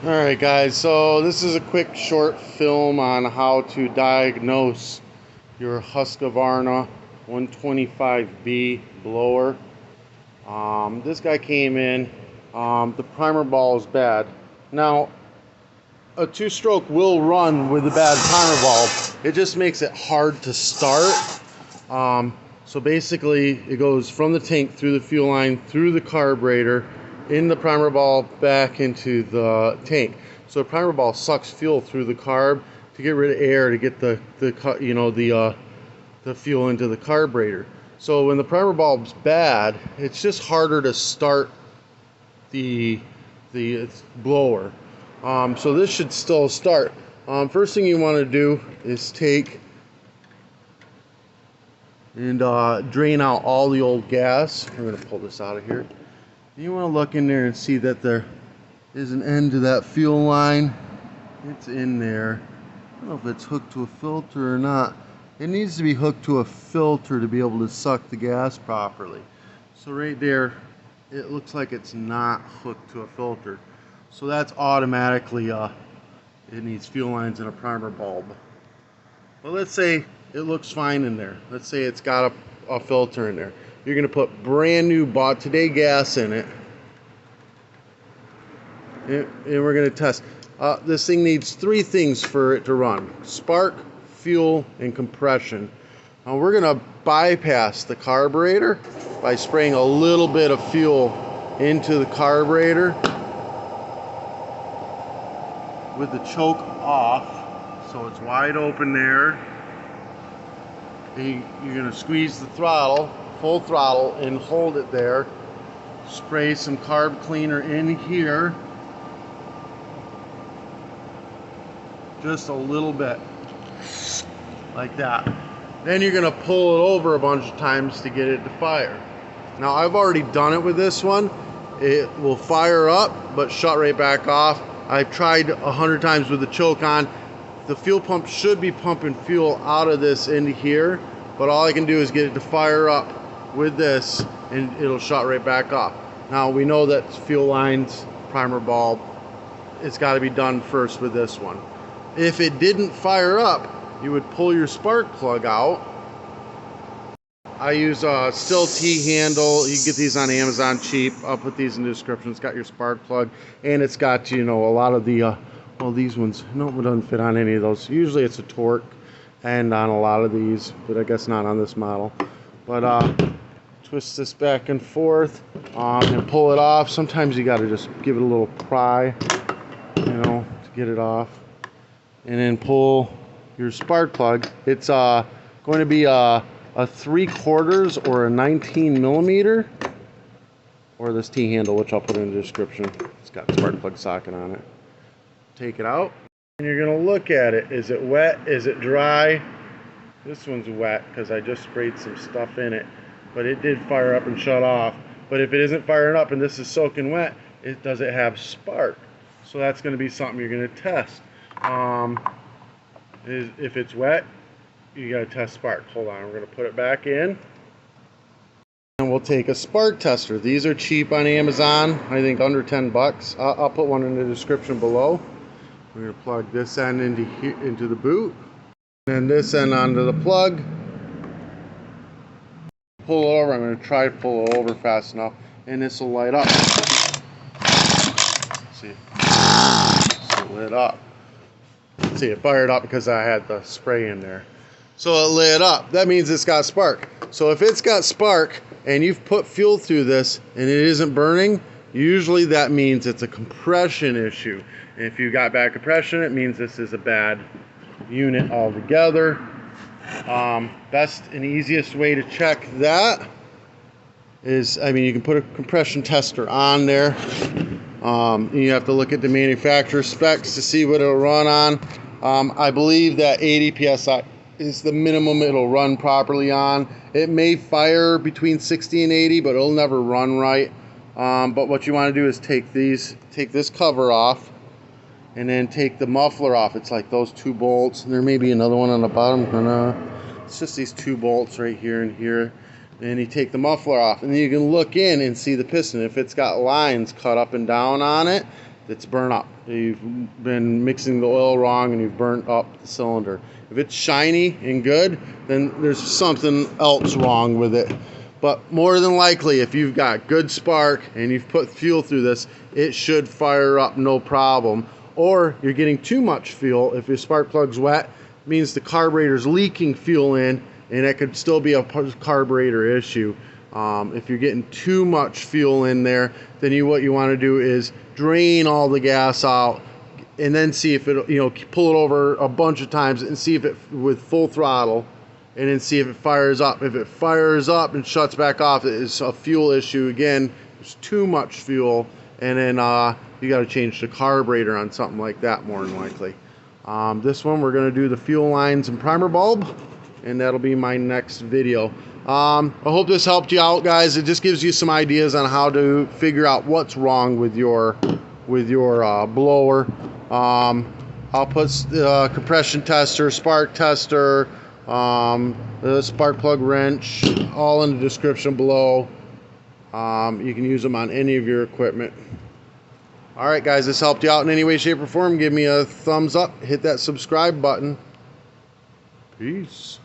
Alright guys, so this is a quick short film on how to diagnose your Husqvarna 125B blower. This guy came in, the primer ball is bad. Now, a two-stroke will run with a bad primer ball. It just makes it hard to start. So basically, it goes from the tank through the fuel line, through the carburetor, in the primer ball, back into the tank. So the primer ball sucks fuel through the carb to get rid of air to get the fuel into the carburetor. So when the primer bulb's bad, it's just harder to start the blower. So this should still start. First thing you want to do is take and drain out all the old gas. We're going to pull this out of here. You want to look in there and see that there is an end to that fuel line. It's in there. I don't know if it's hooked to a filter or not. It needs to be hooked to a filter to be able to suck the gas properly. So right there, it looks like it's not hooked to a filter. So that's automatically, it needs fuel lines and a primer bulb. But let's say it looks fine in there. Let's say it's got a filter in there. You're going to put brand new bought today gas in it. And we're going to test. This thing needs three things for it to run: spark, fuel, and compression. We're going to bypass the carburetor by spraying a little bit of fuel into the carburetor with the choke off, so it's wide open there. And you're going to squeeze the throttle, full throttle, and hold it there. Spray some carb cleaner in here, just a little bit, like that. Then you're going to pull it over a bunch of times to get it to fire. Now, I've already done it with this one. It will fire up but shut right back off. I've tried 100 times with the choke on. The fuel pump should be pumping fuel out of this into here, but all I can do is get it to fire up with this and it'll shut right back off. Now, we know that fuel lines, primer bulb, it's got to be done first with this one. If it didn't fire up, you would pull your spark plug out. I use a steel T-handle. You can get these on Amazon cheap. I'll put these in the description. It's got your spark plug, and it's got, you know, a lot of the, well, these ones, no, it doesn't fit on any of those. Usually it's a torque and on a lot of these, but I guess not on this model. But twist this back and forth and pull it off. Sometimes you got to just give it a little pry, you know, to get it off. And then pull your spark plug. It's going to be a 3/4 or a 19 millimeter, or this T-handle, which I'll put in the description. It's got a spark plug socket on it. Take it out, and you're going to look at it. Is it wet? Is it dry? This one's wet because I just sprayed some stuff in it, but it did fire up and shut off. But if it isn't firing up and this is soaking wet, does it have spark? So that's going to be something you're going to test. If it's wet, you got to test spark. Hold on, we're going to put it back in. And we'll take a spark tester. These are cheap on Amazon, I think under 10 bucks. I'll put one in the description below. We're going to plug this end into the boot, and this end onto the plug. Pull it over. I'm going to try to pull it over fast enough, and this will light up. See, it's lit up. See, it fired up because I had the spray in there. So it lit up. That means it's got spark. So if it's got spark and you've put fuel through this and it isn't burning, usually that means it's a compression issue. And if you got bad compression, it means this is a bad unit altogether. Best and easiest way to check that is, I mean, you can put a compression tester on there. You have to look at the manufacturer specs to see what it'll run on. I believe that 80 psi is the minimum it'll run properly on. It may fire between 60 and 80, but it'll never run right. But what you want to do is take this cover off, and then take the muffler off. It's like those two bolts, and there may be another one on the bottom. It's just these two bolts right here and here. And you take the muffler off, and then you can look in and see the piston. If it's got lines cut up and down on it, that's burnt up. You've been mixing the oil wrong and you've burnt up the cylinder. If it's shiny and good, then there's something else wrong with it. But more than likely, if you've got good spark and you've put fuel through this, it should fire up no problem. Or you're getting too much fuel. If your spark plug's wet, it means the carburetor's leaking fuel in, and it could still be a carburetor issue. If you're getting too much fuel in there, then what you want to do is drain all the gas out, and then see if it, pull it over a bunch of times and see if it, with full throttle, and then see if it fires up. If it fires up and shuts back off, it's a fuel issue again. There's too much fuel, and then you got to change the carburetor on something like that, more than likely. This one we're going to do the fuel lines and primer bulb, and that'll be my next video. I hope this helped you out, guys. It just gives you some ideas on how to figure out what's wrong with your blower. I'll put compression tester, spark tester, the spark plug wrench, all in the description below. You can use them on any of your equipment. Alright guys, this helped you out in any way, shape, or form. Give me a thumbs up, hit that subscribe button. Peace.